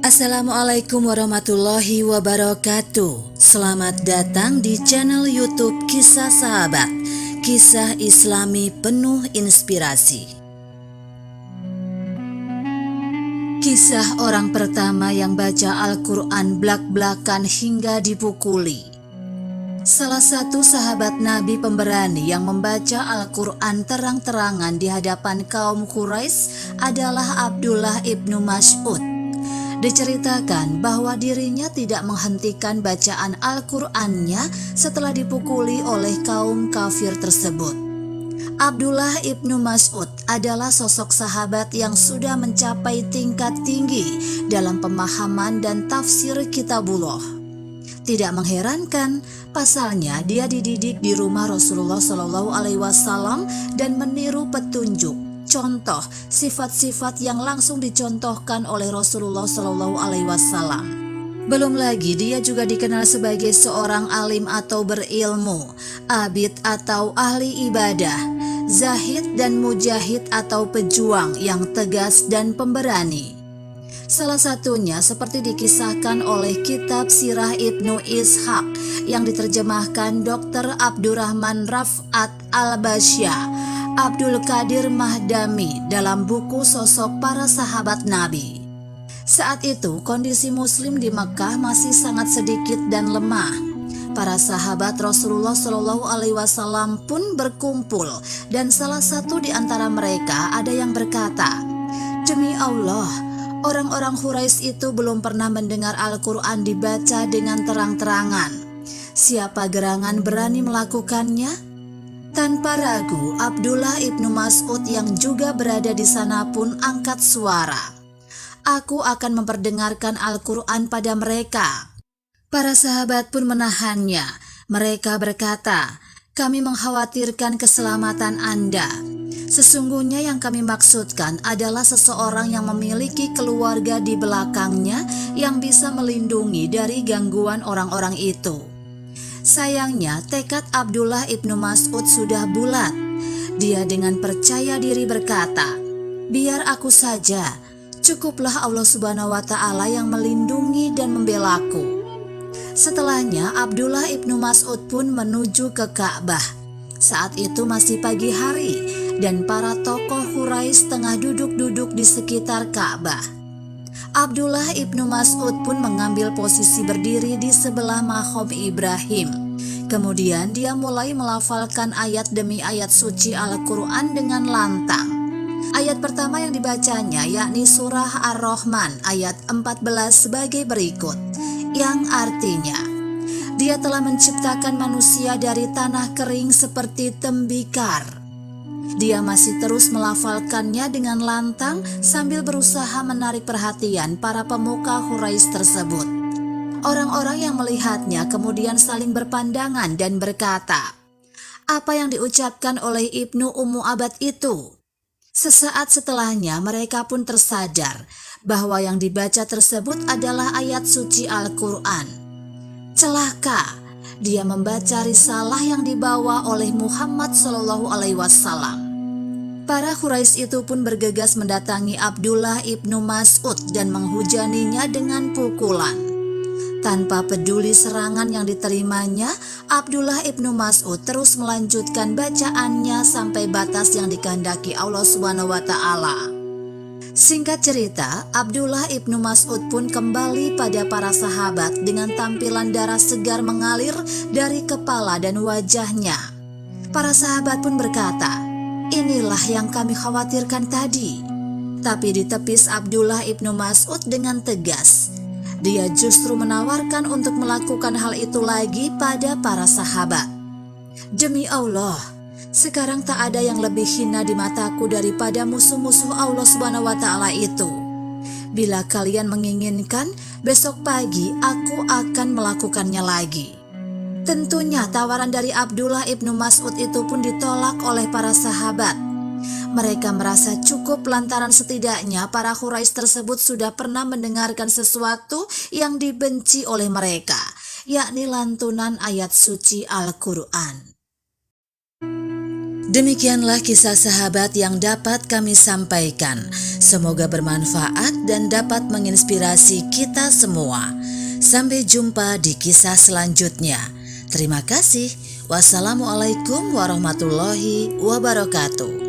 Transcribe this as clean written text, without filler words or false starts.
Assalamualaikum warahmatullahi wabarakatuh. Selamat datang di channel YouTube Kisah Sahabat, kisah Islami penuh inspirasi. Kisah orang pertama yang baca Al-Quran blak-blakan hingga dipukuli. Salah satu sahabat Nabi pemberani yang membaca Al-Quran terang-terangan di hadapan kaum Quraisy adalah Abdullah ibnu Mas'ud. Diceritakan bahwa dirinya tidak menghentikan bacaan Al-Qur'annya setelah dipukuli oleh kaum kafir tersebut. Abdullah ibnu Mas'ud adalah sosok sahabat yang sudah mencapai tingkat tinggi dalam pemahaman dan tafsir kitabullah. Tidak mengherankan, pasalnya dia dididik di rumah Rasulullah SAW dan meniru petunjuk, contoh, sifat-sifat yang langsung dicontohkan oleh Rasulullah SAW. Belum lagi dia juga dikenal sebagai seorang alim atau berilmu, abid atau ahli ibadah, zahid dan mujahid atau pejuang yang tegas dan pemberani. Salah satunya seperti dikisahkan oleh kitab Sirah Ibnu Ishaq yang diterjemahkan Dr. Abdurrahman Raf'at Al-Basyah Abdul Qadir Mahdami dalam buku Sosok Para Sahabat Nabi. Saat itu kondisi muslim di Mekah masih sangat sedikit dan lemah. Para sahabat Rasulullah SAW pun berkumpul dan salah satu di antara mereka ada yang berkata, "Demi Allah, orang-orang Quraisy itu belum pernah mendengar Al-Quran dibaca dengan terang-terangan. Siapa gerangan berani melakukannya?" Tanpa ragu, Abdullah ibnu Mas'ud yang juga berada di sana pun angkat suara. "Aku akan memperdengarkan Al-Quran pada mereka." Para sahabat pun menahannya. Mereka berkata, "Kami mengkhawatirkan keselamatan Anda. Sesungguhnya yang kami maksudkan adalah seseorang yang memiliki keluarga di belakangnya yang bisa melindungi dari gangguan orang-orang itu." Sayangnya tekad Abdullah ibnu Mas'ud sudah bulat. Dia dengan percaya diri berkata, "Biar aku saja, cukuplah Allah Subhanahu wa Ta'ala yang melindungi dan membelaku." Setelahnya Abdullah ibnu Mas'ud pun menuju ke Ka'bah. Saat itu masih pagi hari dan para tokoh Quraisy tengah duduk-duduk di sekitar Ka'bah. Abdullah ibnu Mas'ud pun mengambil posisi berdiri di sebelah maqam Ibrahim. Kemudian dia mulai melafalkan ayat demi ayat suci Al-Quran dengan lantang. Ayat pertama yang dibacanya yakni surah Ar-Rahman ayat 14 sebagai berikut, yang artinya, "Dia telah menciptakan manusia dari tanah kering seperti tembikar." Dia masih terus melafalkannya dengan lantang sambil berusaha menarik perhatian para pemuka Quraisy tersebut. Orang-orang yang melihatnya kemudian saling berpandangan dan berkata, "Apa yang diucapkan oleh Ibnu Ummu Abad itu?" Sesaat setelahnya mereka pun tersadar bahwa yang dibaca tersebut adalah ayat suci Al-Quran. Celaka! Dia membaca risalah yang dibawa oleh Muhammad SAW. Para Quraisy itu pun bergegas mendatangi Abdullah ibnu Mas'ud dan menghujaninya dengan pukulan. Tanpa peduli serangan yang diterimanya, Abdullah ibnu Mas'ud terus melanjutkan bacaannya sampai batas yang dikehendaki Allah Subhanahu wa Ta'ala. Singkat cerita, Abdullah ibnu Mas'ud pun kembali pada para sahabat dengan tampilan darah segar mengalir dari kepala dan wajahnya. Para sahabat pun berkata, "Inilah yang kami khawatirkan tadi." Tapi ditepis Abdullah ibnu Mas'ud dengan tegas. Dia justru menawarkan untuk melakukan hal itu lagi pada para sahabat. "Demi Allah, sekarang tak ada yang lebih hina di mataku daripada musuh-musuh Allah Subhanahu wa Ta'ala itu. Bila kalian menginginkan, besok pagi aku akan melakukannya lagi." Tentunya tawaran dari Abdullah ibnu Mas'ud itu pun ditolak oleh para sahabat. Mereka merasa cukup lantaran setidaknya para Quraisy tersebut sudah pernah mendengarkan sesuatu yang dibenci oleh mereka, yakni lantunan ayat suci Al-Quran. Demikianlah kisah sahabat yang dapat kami sampaikan. Semoga bermanfaat dan dapat menginspirasi kita semua. Sampai jumpa di kisah selanjutnya. Terima kasih. Wassalamualaikum warahmatullahi wabarakatuh.